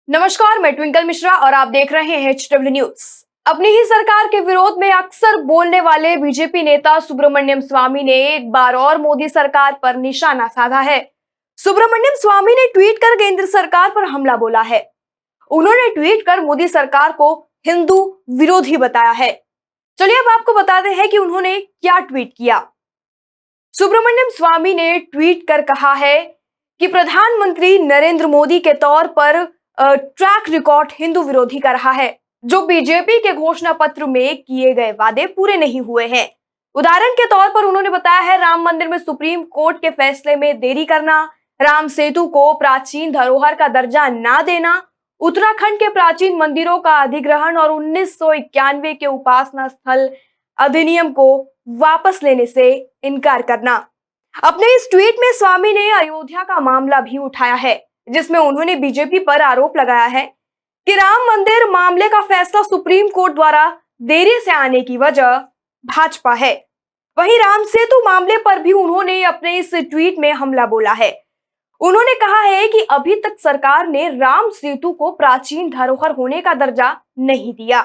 नमस्कार, मैं ट्विंकल मिश्रा और आप देख रहे हैं HW न्यूज। अपनी ही सरकार के विरोध में अक्सर बोलने वाले बीजेपी नेता सुब्रमण्यम स्वामी ने एक बार और मोदी सरकार पर निशाना साधा है। सुब्रमण्यम स्वामी ने ट्वीट कर केंद्र सरकार पर हमला बोला है। उन्होंने ट्वीट कर मोदी सरकार को हिंदू विरोधी बताया है। चलिए अब आपको बताते हैं कि उन्होंने क्या ट्वीट किया। सुब्रमण्यम स्वामी ने ट्वीट कर कहा है कि प्रधानमंत्री नरेंद्र मोदी के तौर पर ट्रैक रिकॉर्ड हिंदू विरोधी का रहा है। जो बीजेपी के घोषणा पत्र में किए गए वादे पूरे नहीं हुए हैं। उदाहरण के तौर पर उन्होंने बताया है राम मंदिर में सुप्रीम कोर्ट के फैसले में देरी करना, राम सेतु को प्राचीन धरोहर का दर्जा ना देना, उत्तराखंड के प्राचीन मंदिरों का अधिग्रहण और 1991 के उपासना स्थल अधिनियम को वापस लेने से इनकार करना। अपने इस ट्वीट में स्वामी ने अयोध्या का मामला भी उठाया है, जिसमें उन्होंने बीजेपी पर आरोप लगाया है कि राम मंदिर मामले का फैसला सुप्रीम कोर्ट द्वारा देरी से आने की वजह भाजपा है। वहीं राम सेतु मामले पर भी उन्होंने अपने इस ट्वीट में हमला बोला है। उन्होंने कहा है कि अभी तक सरकार ने राम सेतु को प्राचीन धरोहर होने का दर्जा नहीं दिया।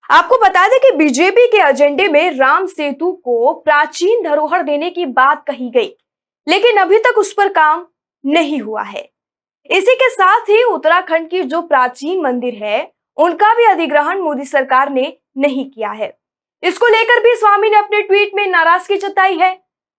आपको बता दें कि बीजेपी के एजेंडे में राम सेतु को प्राचीन धरोहर देने की बात कही गई, लेकिन अभी तक उस पर काम नहीं हुआ है। इसी के साथ ही उत्तराखंड की जो प्राचीन मंदिर है, उनका भी अधिग्रहण मोदी सरकार ने नहीं किया है। इसको लेकर भी स्वामी ने अपने ट्वीट में नाराजगी जताई है।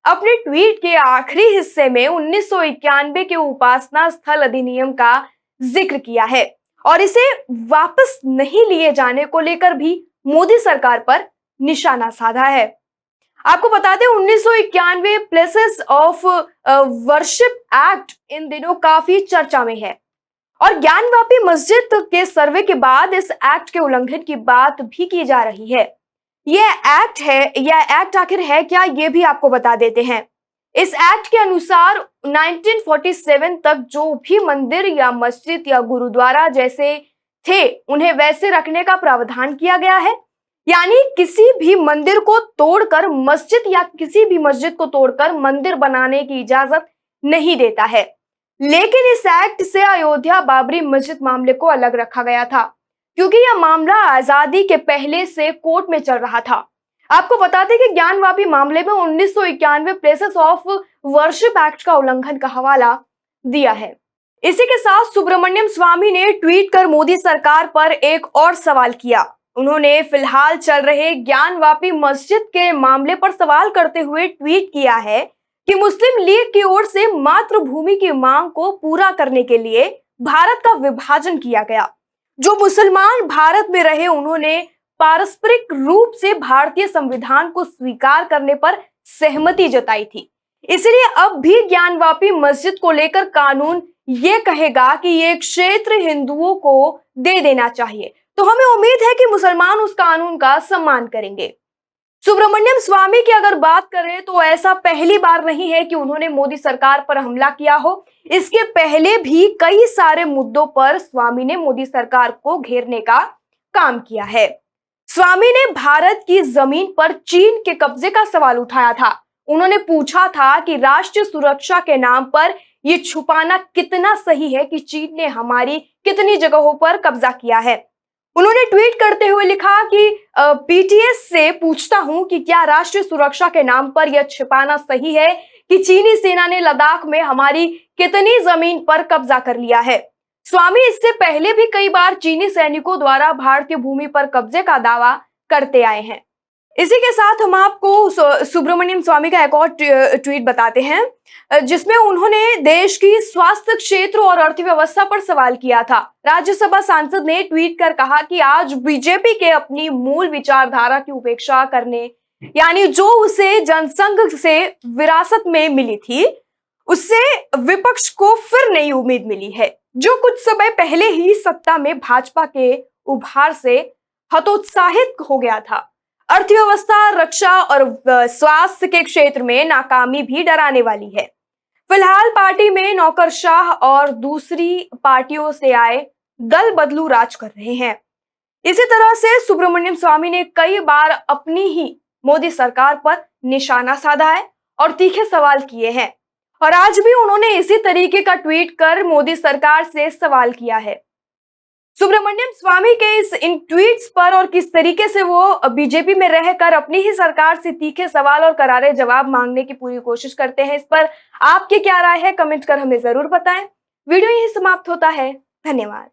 अपने ट्वीट के आखिरी हिस्से में 1991 के उपासना स्थल अधिनियम का जिक्र किया है और इसे वापस नहीं लिए जाने को लेकर भी मोदी सरकार पर निशाना साधा है। आपको बता दें 1991 places of worship act in दिनों काफी चर्चा में है और ज्ञानवापी मस्जिद के सर्वे के बाद इस एक्ट के उल्लंघन की बात भी की जा रही है। यह एक्ट आखिर है क्या, ये भी आपको बता देते हैं। इस एक्ट के अनुसार 1947 तक जो भी मंदिर या मस्जिद या गुरुद्वारा जैसे थे, उन्हें वैसे रखने का प्रावधान किया गया है। यानी किसी भी मंदिर को तोड़कर मस्जिद या किसी भी मस्जिद को तोड़कर मंदिर बनाने की इजाजत नहीं देता है। लेकिन इस एक्ट से अयोध्या बाबरी मस्जिद मामले को अलग रखा गया था, क्योंकि यह मामला आजादी के पहले से कोर्ट में चल रहा था। आपको बता दें कि ज्ञानवापी मामले में 1991 प्लेसेस ऑफ वर्शिप एक्ट का उल्लंघन का हवाला दिया है। इसी के साथ सुब्रमण्यम स्वामी ने ट्वीट कर मोदी सरकार पर एक और सवाल किया। उन्होंने फिलहाल चल रहे ज्ञानवापी मस्जिद के मामले पर सवाल करते हुए ट्वीट किया है कि मुस्लिम लीग की ओर से मातृभूमि की मांग को पूरा करने के लिए भारत का विभाजन किया गया। जो मुसलमान भारत में रहे, उन्होंने पारस्परिक रूप से भारतीय संविधान को स्वीकार करने पर सहमति जताई थी। इसलिए अब भी ज्ञानवापी मस्जिद को लेकर कानून ये कहेगा कि ये क्षेत्र हिंदुओं को दे देना चाहिए, तो हमें उम्मीद है कि मुसलमान उस कानून का सम्मान करेंगे। सुब्रमण्यम स्वामी की अगर बात करें तो ऐसा पहली बार नहीं है कि उन्होंने मोदी सरकार पर हमला किया हो। इसके पहले भी कई सारे मुद्दों पर स्वामी ने मोदी सरकार को घेरने का काम किया है। स्वामी ने भारत की जमीन पर चीन के कब्जे का सवाल उठाया था। उन्होंने पूछा था कि राष्ट्रीय सुरक्षा के नाम पर यह छुपाना कितना सही है कि चीन ने हमारी कितनी जगहों पर कब्जा किया है। उन्होंने ट्वीट करते हुए लिखा कि पीटीएस से पूछता हूं कि क्या राष्ट्रीय सुरक्षा के नाम पर यह छिपाना सही है कि चीनी सेना ने लद्दाख में हमारी कितनी जमीन पर कब्जा कर लिया है। स्वामी इससे पहले भी कई बार चीनी सैनिकों द्वारा भारतीय भूमि पर कब्जे का दावा करते आए हैं। इसी के साथ हम आपको सुब्रमण्यम स्वामी का एक और ट्वीट बताते हैं, जिसमें उन्होंने देश की स्वास्थ्य क्षेत्र और अर्थव्यवस्था पर सवाल किया था। राज्यसभा सांसद ने ट्वीट कर कहा कि आज बीजेपी के अपनी मूल विचारधारा की उपेक्षा करने, यानी जो उसे जनसंघ से विरासत में मिली थी, उससे विपक्ष को फिर नई उम्मीद मिली है, जो कुछ समय पहले ही सत्ता में भाजपा के उभार से हतोत्साहित हो गया था। अर्थव्यवस्था, रक्षा और स्वास्थ्य के क्षेत्र में नाकामी भी डराने वाली है। फिलहाल पार्टी में नौकरशाह और दूसरी पार्टियों से आए दल बदलू राज कर रहे हैं। इसी तरह से सुब्रमण्यम स्वामी ने कई बार अपनी ही मोदी सरकार पर निशाना साधा है और तीखे सवाल किए हैं और आज भी उन्होंने इसी तरीके का ट्वीट कर मोदी सरकार से सवाल किया है। सुब्रमण्यम स्वामी के इन ट्वीट्स पर और किस तरीके से वो बीजेपी में रहकर अपनी ही सरकार से तीखे सवाल और करारे जवाब मांगने की पूरी कोशिश करते हैं, इस पर आपकी क्या राय है कमेंट कर हमें जरूर बताएं। वीडियो यही समाप्त होता है। धन्यवाद।